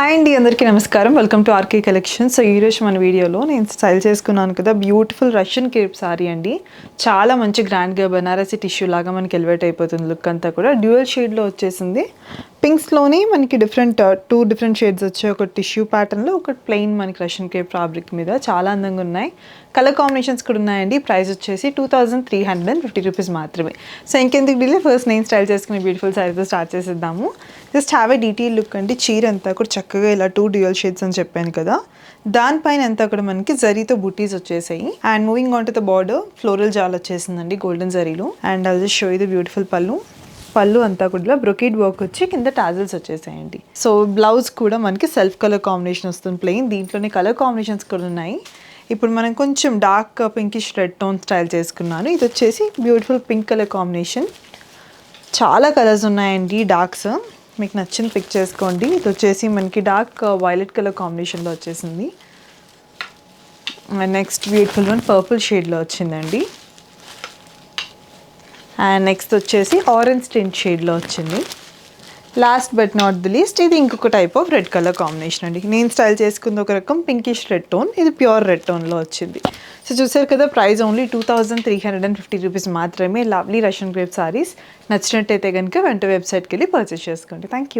Hi అండి, అందరికీ నమస్కారం. Welcome to RK collection. So ఈరోజు మన వీడియోలో నేను స్టైల్ చేసుకున్నాను కదా, బ్యూటిఫుల్ రష్యన్ క్రేప్ సారీ అండి. చాలా మంచి గ్రాండ్గా బనారసి టిష్యూ లాగా మనకి ఎలివేట్ అయిపోతుంది. లుక్ అంతా కూడా డ్యూయల్ షేడ్లో వచ్చేసింది. పింక్స్లోనే మనకి టూ డిఫరెంట్ షేడ్స్ వచ్చాయి. ఒక టిష్యూ ప్యాటర్న్లో, ఒక ప్లెయిన్ మనకి రష్యన్ క్రేప్ ఫ్యాబ్రిక్ మీద చాలా అందంగా ఉన్నాయి. కలర్ కాంబినేషన్స్ కూడా ఉన్నాయండి. ప్రైస్ వచ్చేసి 2350 రూపీస్ మాత్రమే. సో ఇంకెందుకు డిలే, ఫస్ట్ నేను స్టైల్ చేసుకునే బ్యూటిఫుల్ సారీతో స్టార్ట్ చేసేద్దాము. Just have a detail look అండి. చీర అంతా కూడా చక్కగా ఇలా 2 డ్యూయల్ షేడ్స్ అని చెప్పాను కదా, దానిపైన అంతా కూడా మనకి జరీతో బుటీస్ వచ్చేసాయి. And moving on to the border, floral జాల్ వచ్చేసిందండి గోల్డెన్ జరీలో. And I'll just show you the beautiful pallu అంతా కూడా బ్రొకేడ్ వర్క్ వచ్చి కింద టాజల్స్ వచ్చేసాయండి. సో బ్లౌజ్ కూడా మనకి సెల్ఫ్ కలర్ కాంబినేషన్ వస్తుంది ప్లెయిన్. దీంట్లోనే కలర్ కాంబినేషన్స్ కూడా ఉన్నాయి. ఇప్పుడు మనం కొంచెం dark pinkish red tone style చేసుకున్నాను. ఇది వచ్చేసి బ్యూటిఫుల్ పింక్ కలర్ కాంబినేషన్. చాలా కలర్స్ ఉన్నాయండి డార్క్స్, మీకు నచ్చింది పిక్ చేసుకోండి. ఇది వచ్చేసి మనకి డార్క్ వైలెట్ కలర్ కాంబినేషన్లో వచ్చేసింది. నెక్స్ట్ బ్యూటిఫుల్ వన్ పర్పుల్ షేడ్లో వచ్చిందండి. అండ్ నెక్స్ట్ వచ్చేసి ఆరెంజ్ టింట్ షేడ్లో వచ్చింది. Last but not the least, ఇది ఇంకొక type of red colour combination అండి. నేను స్టైల్ చేసుకుంది ఒక రకం పింకిష్ రెడ్ టోన్, ఇది ప్యూర్ రెడ్ టోన్లో వచ్చింది. సో చూసారు కదా, ప్రైస్ ఓన్లీ 2350 రూపీస్ మాత్రమే. లవ్లీ రష్యన్ క్రేప్ సారీస్ నచ్చినట్టయితే కనుక వెంటనే వెబ్సైట్కి వెళ్ళి పర్చేస్ చేసుకోండి. Thank you.